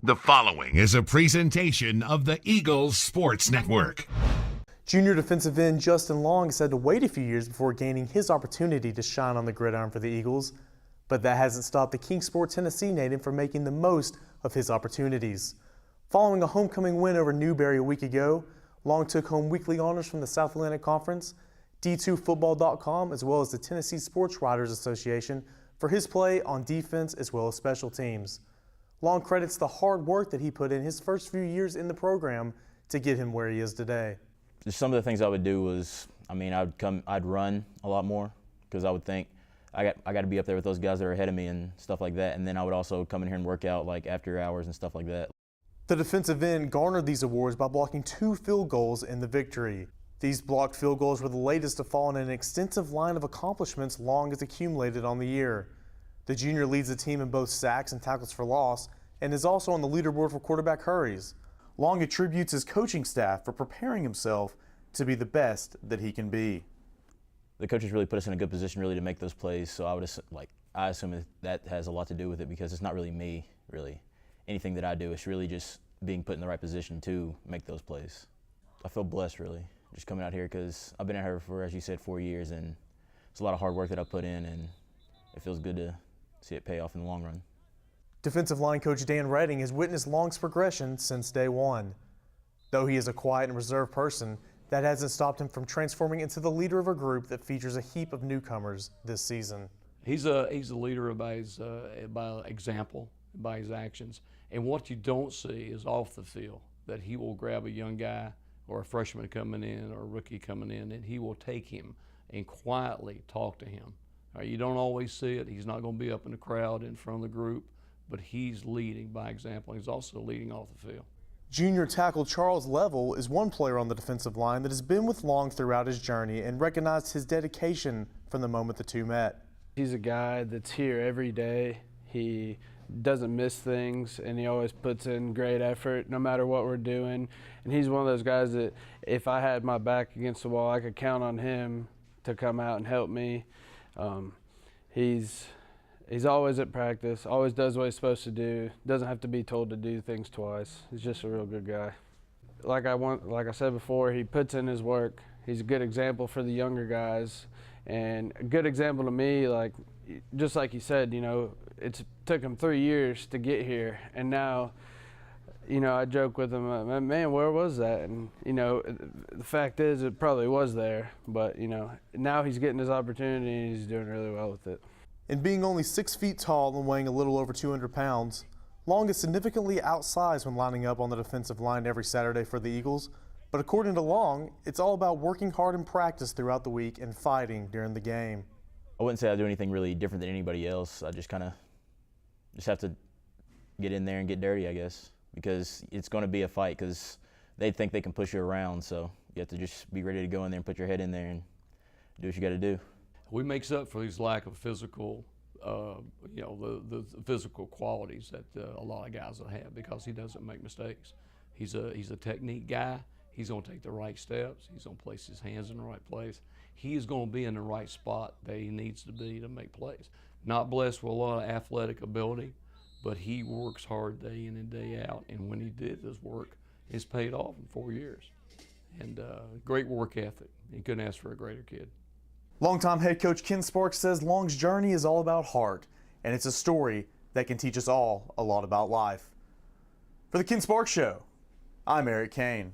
The following is a presentation of the Eagles Sports Network. Junior defensive end Justin Long has had to wait a few years before gaining his opportunity to shine on the gridiron for the Eagles, but that hasn't stopped the Kingsport, Tennessee native from making the most of his opportunities. Following a homecoming win over Newberry a week ago, Long took home weekly honors from the South Atlantic Conference, D2Football.com, as well as the Tennessee Sports Writers Association for his play on defense as well as special teams. Long credits the hard work that he put in his first few years in the program to get him where he is today. Just some of the things I would do was, I'd run a lot more because I would think I got to be up there with those guys that are ahead of me and stuff like that. And then I would also come in here and work out like after hours and stuff like that. The defensive end garnered these awards by blocking 2 field goals in the victory. These blocked field goals were the latest to fall in an extensive line of accomplishments Long has accumulated on the year. The junior leads the team in both sacks and tackles for loss and is also on the leaderboard for quarterback hurries. Long attributes his coaching staff for preparing himself to be the best that he can be. The coaches really put us in a good position really to make those plays, so I assume that has a lot to do with it because it's not really me, really. Anything that I do, it's really just being put in the right position to make those plays. I feel blessed, really, just coming out here because I've been out here for, as you said, 4 years, and it's a lot of hard work that I put in, and it feels good to see it pay off in the long run. Defensive line coach Dan Redding has witnessed Long's progression since day one. Though he is a quiet and reserved person, that hasn't stopped him from transforming into the leader of a group that features a heap of newcomers this season. He's a leader by example, by his actions. And what you don't see is off the field, that he will grab a young guy or a freshman coming in or a rookie coming in, and he will take him and quietly talk to him. You don't always see it. He's not going to be up in the crowd in front of the group, but he's leading by example. He's also leading off the field. Junior tackle Charles Level is one player on the defensive line that has been with Long throughout his journey and recognized his dedication from the moment the two met. He's a guy that's here every day. He doesn't miss things, and he always puts in great effort no matter what we're doing. And he's one of those guys that if I had my back against the wall, I could count on him to come out and help me. He's always at practice, always does what he's supposed to do, doesn't have to be told to do things twice. He's just a real good guy. Like I said before, he puts in his work. He's a good example for the younger guys, and a good example to me, just like you said, it took him 3 years to get here, and now, I joke with him, man, where was that? And, the fact is it probably was there, but, now he's getting his opportunity and he's doing really well with it. And being only 6 feet tall and weighing a little over 200 pounds, Long is significantly outsized when lining up on the defensive line every Saturday for the Eagles. But according to Long, it's all about working hard in practice throughout the week and fighting during the game. I wouldn't say I do anything really different than anybody else. I just have to get in there and get dirty, I guess, because it's going to be a fight because they think they can push you around. So you have to just be ready to go in there and put your head in there and do what you got to do. We makes up for his lack of physical, the physical qualities that a lot of guys will have because he doesn't make mistakes. He's a technique guy. He's going to take the right steps. He's going to place his hands in the right place. He is going to be in the right spot that he needs to be to make plays. Not blessed with a lot of athletic ability, but he works hard day in and day out. And when he did this work, it's paid off in 4 years. And great work ethic. You couldn't ask for a greater kid. Longtime head coach Ken Sparks says Long's journey is all about heart, and it's a story that can teach us all a lot about life. For the Ken Sparks Show, I'm Eric Cain.